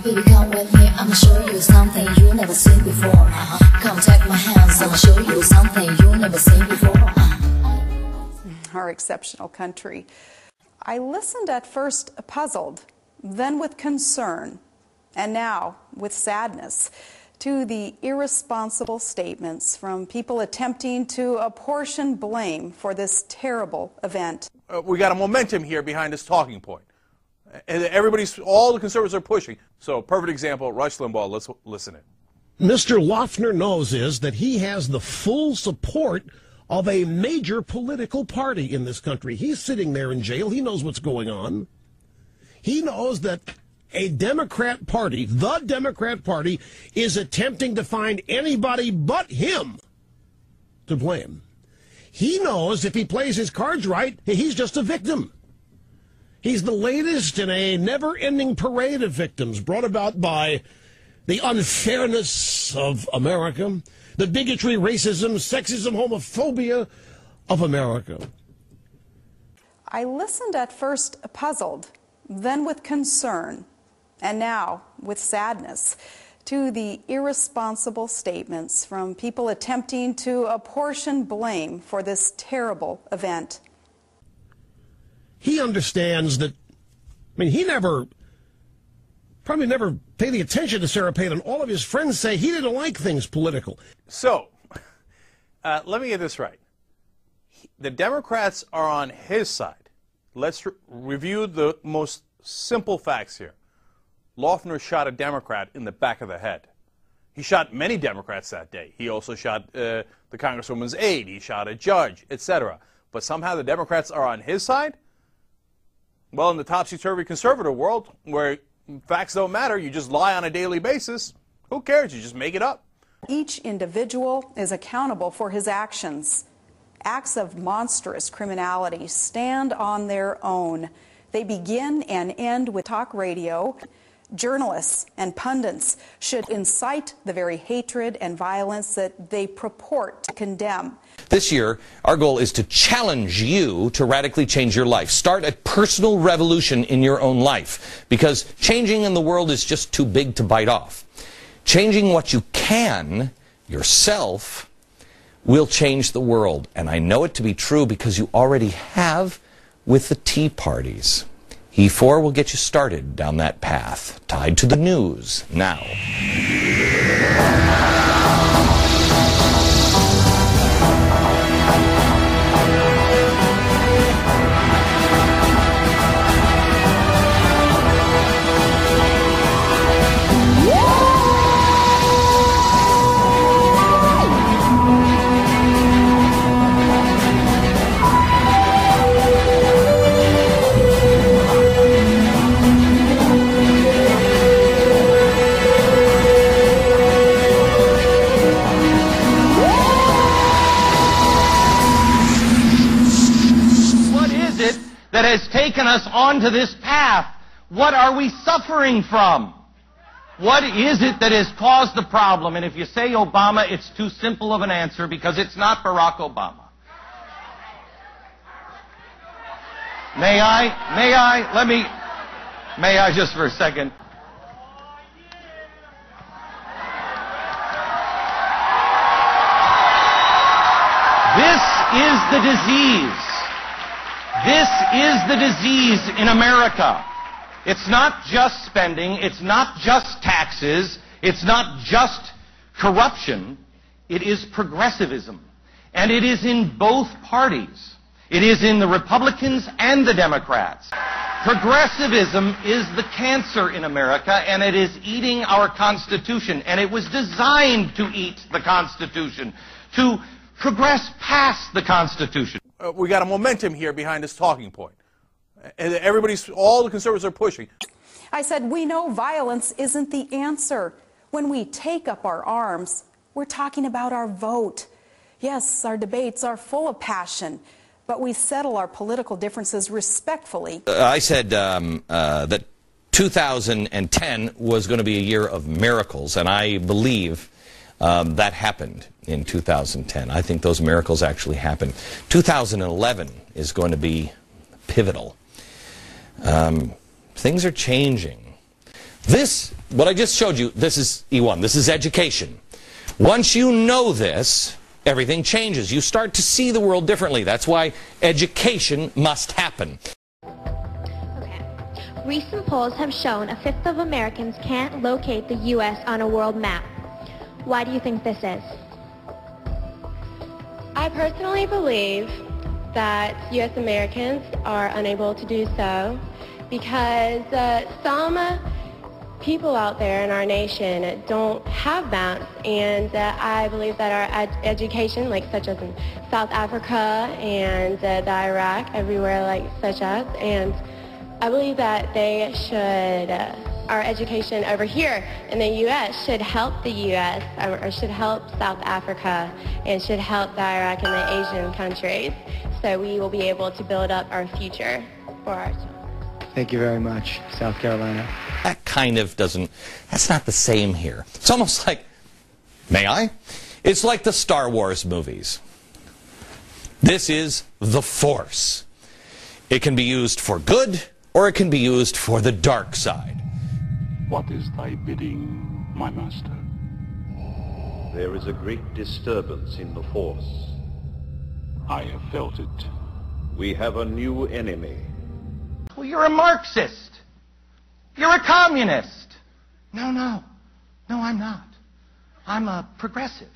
Baby, come with me, I'ma show you something you never seen before. Come take my hands, I'ma show you something you never seen before. Our exceptional country. I listened at first puzzled, then with concern, and now with sadness, to the irresponsible statements from people attempting to apportion blame for this terrible event. We got a momentum here behind this talking point. And all the conservatives are pushing. So, perfect example, Rush Limbaugh, let's listen in. Mr. Loughner knows is that he has the full support of a major political party in this country. He's sitting there in jail. He knows what's going on. He knows that a Democrat party, the Democrat Party, is attempting to find anybody but him to blame. He knows if he plays his cards right, he's just a victim. He's the latest in a never-ending parade of victims brought about by the unfairness of America, the bigotry, racism, sexism, homophobia of America. I listened at first puzzled, then with concern, and now with sadness, to the irresponsible statements from people attempting to apportion blame for this terrible event. He understands that, he probably never paid the attention to Sarah Palin. All of his friends say he didn't like things political. So, let me get this right. The Democrats are on his side. Let's review the most simple facts here. Loughner shot a Democrat in the back of the head. He shot many Democrats that day. He also shot the Congresswoman's aide. He shot a judge, etc. But somehow the Democrats are on his side? Well, in the topsy-turvy conservative world, where facts don't matter, you just lie on a daily basis, who cares? You just make it up. Each individual is accountable for his actions. Acts of monstrous criminality stand on their own. They begin and end with talk radio. Journalists and pundits should incite the very hatred and violence that they purport to condemn. This year, our goal is to challenge you to radically change your life. Start a personal revolution in your own life, because changing in the world is just too big to bite off. Changing what you can yourself will change the world. And I know it to be true because you already have with the tea parties. E4 will get you started down that path, tied to the news now. That has taken us onto this path? What are we suffering from? What is it that has caused the problem? And if you say Obama, it's too simple of an answer because it's not Barack Obama. May I just for a second? This is the disease. This is the disease in America. It's not just spending, it's not just taxes, it's not just corruption, it is progressivism. And it is in both parties. It is in the Republicans and the Democrats. Progressivism is the cancer in America, and it is eating our Constitution. And it was designed to eat the Constitution, to progress past the Constitution. We got a momentum here behind this talking point. And all the conservatives are pushing. I said, we know violence isn't the answer. When we take up our arms, we're talking about our vote. Yes, our debates are full of passion, but we settle our political differences respectfully. I said that 2010 was going to be a year of miracles, and I believe That happened in 2010. I think those miracles actually happened. 2011 is going to be pivotal. Things are changing. This, what I just showed you, this is E1. This is education. Once you know this, everything changes. You start to see the world differently. That's why education must happen. Okay. Recent polls have shown a fifth of Americans can't locate the U.S. on a world map. Why do you think this is? I personally believe that U.S. Americans are unable to do so because some people out there in our nation don't have maps, and I believe that our education, like such as in South Africa and the Iraq, everywhere like such as, and I believe that they should, our education over here in the U.S. should help the U.S. or should help South Africa and should help the Iraq and the Asian countries, so we will be able to build up our future for our children. Thank you very much, South Carolina. That kind of doesn't, that's not the same here. It's almost like, may I? It's like the Star Wars movies. This is the Force. It can be used for good, or it can be used for the dark side. What is thy bidding, my master? There is a great disturbance in the Force. I have felt it. We have a new enemy. Well, you're a Marxist. You're a communist. No, I'm not. I'm a progressive.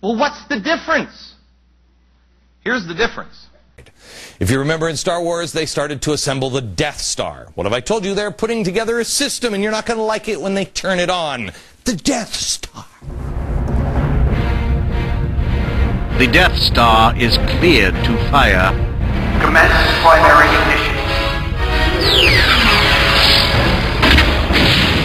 Well, what's the difference? Here's the difference. If you remember in Star Wars, they started to assemble the Death Star. What have I told you? They're putting together a system, and you're not going to like it when they turn it on. The Death Star. The Death Star is cleared to fire. Commence primary ignition.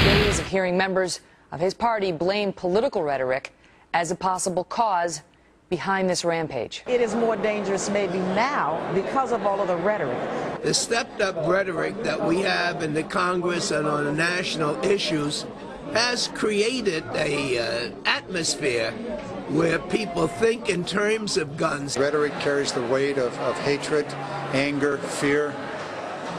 Days of hearing members of his party blame political rhetoric as a possible cause behind this rampage. It is more dangerous maybe now because of all of the rhetoric. The stepped-up rhetoric that we have in the Congress and on the national issues has created a atmosphere where people think in terms of guns. Rhetoric carries the weight of hatred, anger, fear,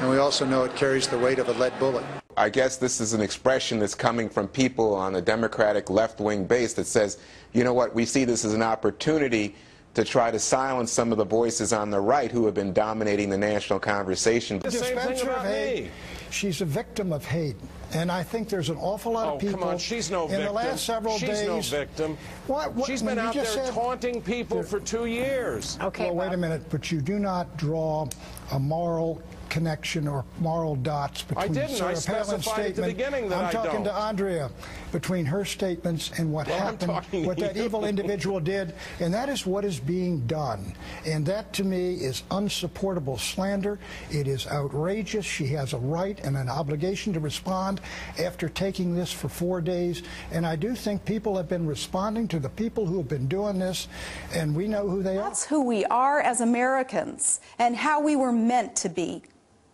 and we also know it carries the weight of a lead bullet. I guess this is an expression that's coming from people on the Democratic left-wing base that says, you know what, we see this as an opportunity to try to silence some of the voices on the right who have been dominating the national conversation. The same thing about me. She's a victim of hate. And I think there's an awful lot of people come on, she's no victim. In the last several days. She's no victim. What? She's been out there taunting people for 2 years. Okay. Well, wait a minute, but you do not draw a moral connection or moral dots between Sarah Palin's statement. I'm talking to Andrea, between her statements and what happened, what that evil individual did, and that is what is being done. And that, to me, is unsupportable slander. It is outrageous. She has a right and an obligation to respond after taking this for 4 days. And I do think people have been responding to the people who have been doing this, and we know who they are. That's who we are as Americans and how we were meant to be.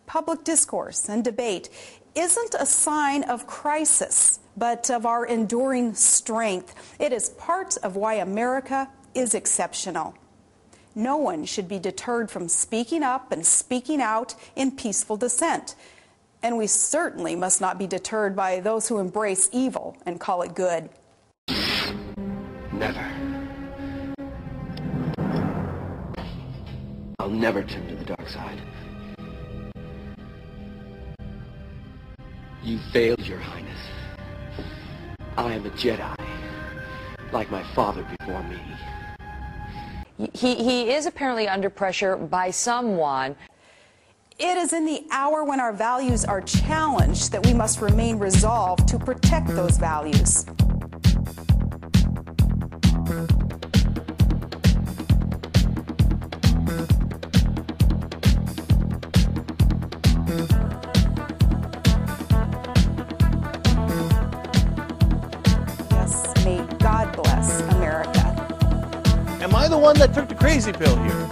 Public discourse and debate isn't a sign of crisis, but of our enduring strength. It is part of why America is exceptional. No one should be deterred from speaking up and speaking out in peaceful dissent. And we certainly must not be deterred by those who embrace evil and call it good. Never. I'll never turn to the dark side. You failed, Your Highness. I am a Jedi, like my father before me. He is apparently under pressure by someone. It is in the hour when our values are challenged that we must remain resolved to protect those values. Yes, may God bless America. Am I the one that took the crazy pill here?